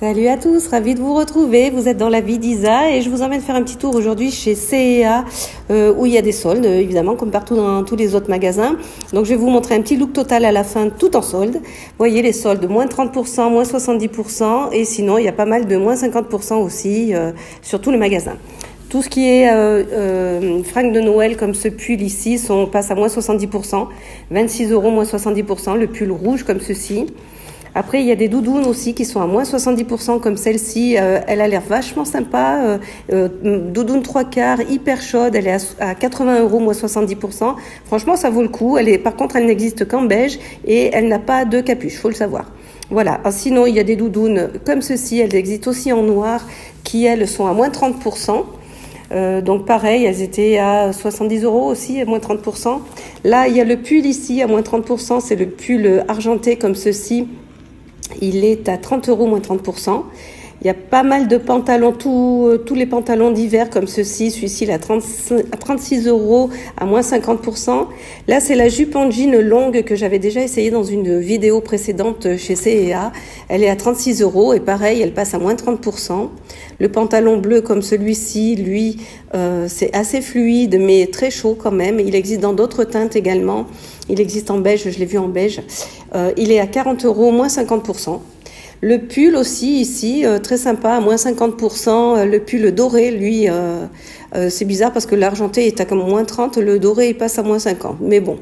Salut à tous, ravi de vous retrouver. Vous êtes dans la vie d'Isa et je vous emmène faire un petit tour aujourd'hui chez C&A où il y a des soldes, évidemment, comme partout dans tous les autres magasins. Donc je vais vous montrer un petit look total à la fin, tout en solde. Vous voyez les soldes, moins 30%, moins 70% et sinon il y a pas mal de moins 50% aussi sur tout le magasin. Tout ce qui est fringues de Noël comme ce pull ici passe à moins 70%, 26 € moins 70%, le pull rouge comme ceci. Après, il y a des doudounes aussi qui sont à moins 70% comme celle-ci. Elle a l'air vachement sympa. Doudoune 3/4, hyper chaude. Elle est à 80 € moins 70%. Franchement, ça vaut le coup. Par contre, elle n'existe qu'en beige et elle n'a pas de capuche, faut le savoir. Voilà. Sinon, il y a des doudounes comme ceci. Elles existent aussi en noir qui, elles, sont à moins 30%. Donc pareil, elles étaient à 70 € aussi, à moins 30%. Là, il y a le pull ici à moins 30%. C'est le pull argenté comme ceci. Il est à 30 € moins 30%. Il y a pas mal de pantalons, tous les pantalons d'hiver comme ceci. Celui-ci, il est à 36 € à moins 50%. Là, c'est la jupe en jean longue que j'avais déjà essayé dans une vidéo précédente chez C&A. Elle est à 36 € et pareil, elle passe à moins 30%. Le pantalon bleu comme celui-ci, lui, c'est assez fluide mais très chaud quand même. Il existe dans d'autres teintes également. Il existe en beige, je l'ai vu en beige. Il est à 40 € moins 50%. Le pull aussi ici, très sympa, à moins 50%. Le pull doré, lui, c'est bizarre parce que l'argenté est à comme moins 30, le doré il passe à moins 50. Mais bon,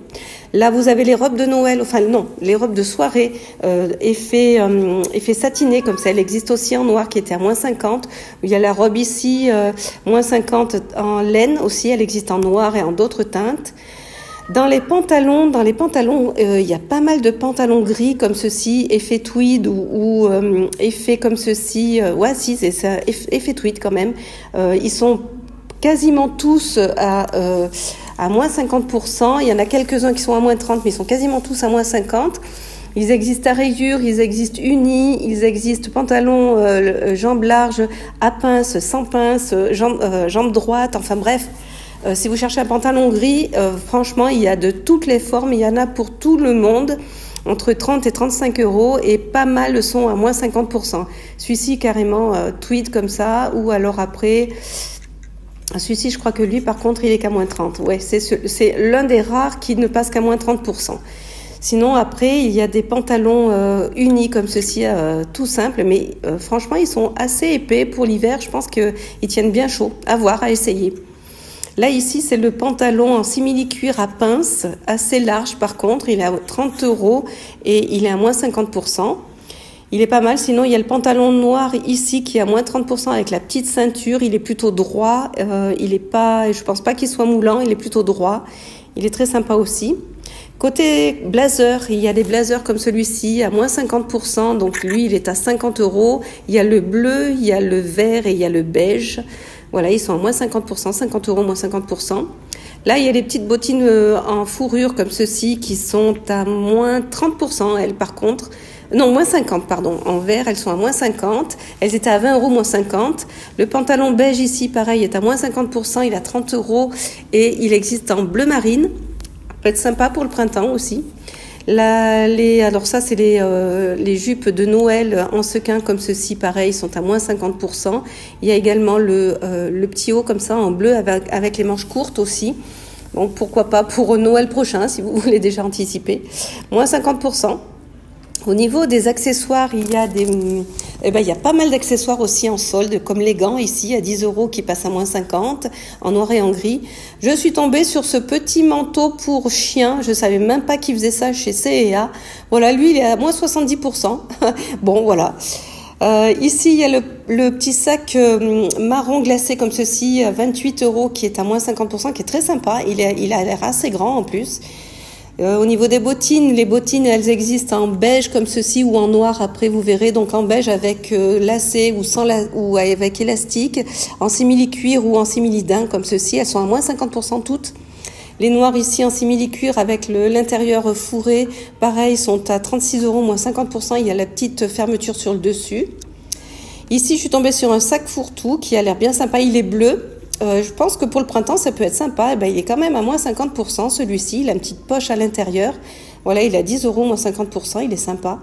là vous avez les robes de Noël, enfin non, les robes de soirée, effet satiné comme ça. Elle existe aussi en noir qui était à moins 50. Il y a la robe ici, moins 50 en laine aussi, elle existe en noir et en d'autres teintes. Dans les pantalons, il y a pas mal de pantalons gris comme ceci, effet tweed ou effet comme ceci. Ouais, si, c'est ça, effet tweed quand même. Ils sont quasiment tous à moins 50%. Il y en a quelques-uns qui sont à moins 30, mais ils sont quasiment tous à moins 50. Ils existent à rayures, ils existent unis, ils existent pantalons jambes larges, à pince, sans pince, jambes droites, enfin bref. Si vous cherchez un pantalon gris, franchement, il y a de toutes les formes, il y en a pour tout le monde, entre 30 et 35 € et pas mal sont à moins 50%. Celui-ci carrément tweed comme ça, ou alors après, celui-ci je crois que lui par contre il est qu'à moins 30. Ouais, c'est l'un des rares qui ne passe qu'à moins 30%. Sinon après il y a des pantalons unis comme ceci, tout simple, mais franchement ils sont assez épais pour l'hiver, je pense qu'ils tiennent bien chaud, à voir, à essayer. Là, ici, c'est le pantalon en simili-cuir à pince, assez large par contre. Il est à 30 € et il est à moins 50%. Il est pas mal. Sinon, il y a le pantalon noir ici qui est à moins 30% avec la petite ceinture. Il est plutôt droit. Je pense pas qu'il soit moulant. Il est plutôt droit. Il est très sympa aussi. Côté blazer, il y a des blazers comme celui-ci à moins 50%. Donc lui, il est à 50 €. Il y a le bleu, il y a le vert et il y a le beige. Voilà, ils sont à moins 50%, 50 € moins 50%. Là, il y a les petites bottines en fourrure comme ceci qui sont à moins 30%, elles par contre. Non, moins 50, pardon. En vert, elles sont à moins 50. Elles étaient à 20 € moins 50. Le pantalon beige ici, pareil, est à moins 50%. Il est à 30 € et il existe en bleu marine. Ça peut être sympa pour le printemps aussi. Alors ça, c'est les jupes de Noël en sequin comme ceci, pareil, sont à moins 50%. Il y a également le petit haut comme ça en bleu avec les manches courtes aussi. Bon, pourquoi pas pour Noël prochain si vous voulez déjà anticiper. Moins 50%. Au niveau des accessoires, il y a pas mal d'accessoires aussi en solde, comme les gants ici à 10 € qui passent à moins 50, en noir et en gris. Je suis tombée sur ce petit manteau pour chien. Je savais même pas qu'ils faisaient ça chez C&A. Voilà, lui, il est à moins 70%. Bon, voilà. Ici, il y a le petit sac marron glacé comme ceci, à 28 € qui est à moins 50%, qui est très sympa. Il a l'air assez grand en plus. Au niveau des bottines, les bottines, elles existent en beige comme ceci ou en noir. Après, vous verrez, donc en beige avec lacet ou avec élastique, en simili-cuir ou en simili-daim comme ceci. Elles sont à moins 50% toutes. Les noirs ici en simili-cuir avec l'intérieur fourré, pareil, sont à 36 € moins 50%. Il y a la petite fermeture sur le dessus. Ici, je suis tombée sur un sac fourre-tout qui a l'air bien sympa. Il est bleu. Je pense que pour le printemps, ça peut être sympa. Il est quand même à moins 50%, celui-ci. Il a une petite poche à l'intérieur. Voilà, il est à 10 €, moins 50%, il est sympa.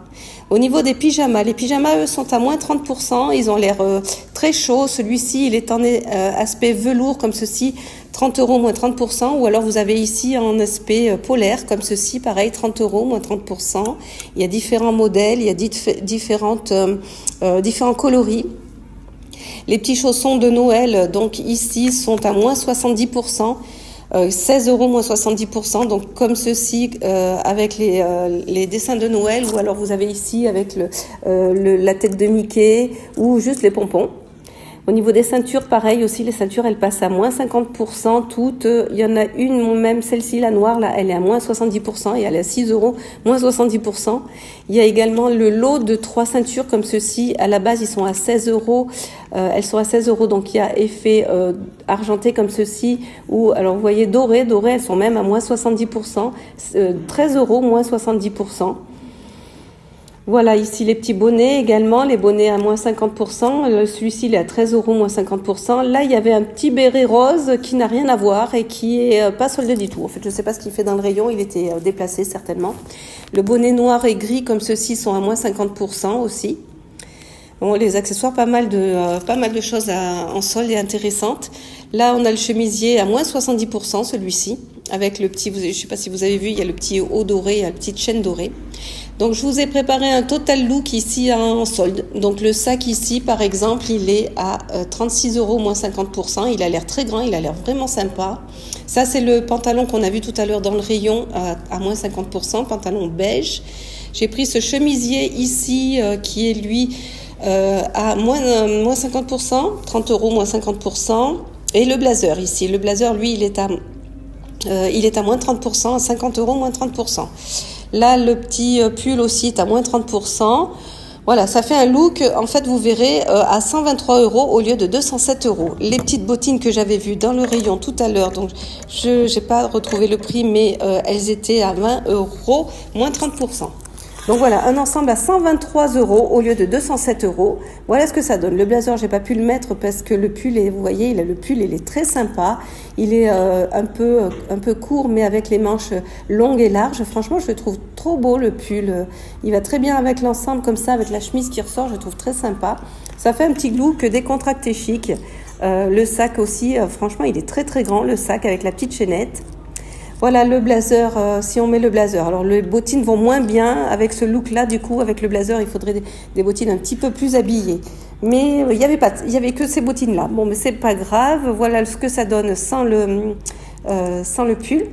Au niveau des pyjamas, les pyjamas, eux, sont à moins 30%. Ils ont l'air très chauds. Celui-ci, il est en aspect velours, comme ceci, 30 €, moins 30%. Ou alors, vous avez ici en aspect polaire, comme ceci, pareil, 30 €, moins 30%. Il y a différents modèles, il y a différents coloris. Les petits chaussons de Noël, donc ici, sont à moins 70%. 16 €, moins 70%, donc comme ceci avec les dessins de Noël, ou alors vous avez ici avec la tête de Mickey ou juste les pompons. Au niveau des ceintures, pareil aussi, les ceintures, elles passent à moins 50% toutes. Il y en a une, même celle-ci, la noire, là, elle est à moins 70% et elle est à 6 €, moins 70%. Il y a également le lot de 3 ceintures comme ceci. À la base, ils sont à 16 €. Elles sont à 16 €, donc il y a effet argenté comme ceci. Ou, alors vous voyez, doré, elles sont même à moins 70%. 13 €, moins 70%. Voilà, ici les petits bonnets également, les bonnets à moins 50%. Celui-ci, il est à 13 €, moins 50%. Là, il y avait un petit béret rose qui n'a rien à voir et qui est pas soldé du tout. En fait, je ne sais pas ce qu'il fait dans le rayon, il était déplacé certainement. Le bonnet noir et gris comme ceci sont à moins 50% aussi. Bon, les accessoires, pas mal de choses en solde et intéressantes. Là, on a le chemisier à moins 70%, celui-ci, avec le petit, je ne sais pas si vous avez vu, il y a le petit haut doré, il y a la petite chaîne dorée. Donc, je vous ai préparé un total look ici en solde. Donc, le sac ici, par exemple, il est à 36 €, moins 50%. Il a l'air très grand, il a l'air vraiment sympa. Ça, c'est le pantalon qu'on a vu tout à l'heure dans le rayon à moins 50%, pantalon beige. J'ai pris ce chemisier ici qui est lui à moins 50%, 30 €, moins 50%. Et le blazer ici. Le blazer, lui, il est à moins 30%, à 50 €, moins 30%. Là, le petit pull aussi est à moins 30%. Voilà, ça fait un look, en fait, vous verrez, à 123 € au lieu de 207 €. Les petites bottines que j'avais vues dans le rayon tout à l'heure, donc je n'ai pas retrouvé le prix, mais elles étaient à 20 €, moins 30%. Donc voilà, un ensemble à 123 € au lieu de 207 €. Voilà ce que ça donne. Le blazer, j'ai pas pu le mettre parce que le pull est, vous voyez, le pull, il est très sympa. Il est un peu court, mais avec les manches longues et larges. Franchement, je le trouve trop beau, le pull. Il va très bien avec l'ensemble, comme ça, avec la chemise qui ressort. Je le trouve très sympa. Ça fait un petit look décontracté chic. Le sac aussi, franchement, il est très très grand, le sac avec la petite chaînette. Voilà le blazer, si on met le blazer. Alors les bottines vont moins bien avec ce look-là, du coup, avec le blazer, il faudrait des bottines un petit peu plus habillées. Mais il y avait que ces bottines-là. Bon, mais c'est pas grave. Voilà ce que ça donne sans le pull.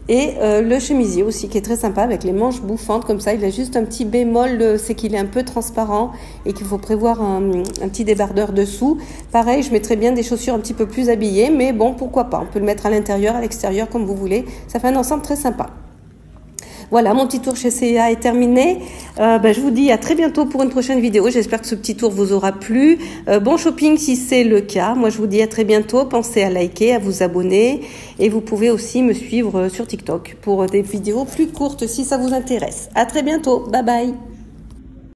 Et le chemisier aussi qui est très sympa avec les manches bouffantes comme ça. Il a juste un petit bémol, c'est qu'il est un peu transparent et qu'il faut prévoir un petit débardeur dessous. Pareil, je mettrais bien des chaussures un petit peu plus habillées, mais bon, pourquoi pas. On peut le mettre à l'intérieur, à l'extérieur, comme vous voulez. Ça fait un ensemble très sympa. Voilà, mon petit tour chez C&A est terminé. Je vous dis à très bientôt pour une prochaine vidéo. J'espère que ce petit tour vous aura plu. Bon shopping si c'est le cas. Moi, je vous dis à très bientôt. Pensez à liker, à vous abonner. Et vous pouvez aussi me suivre sur TikTok pour des vidéos plus courtes si ça vous intéresse. À très bientôt. Bye bye.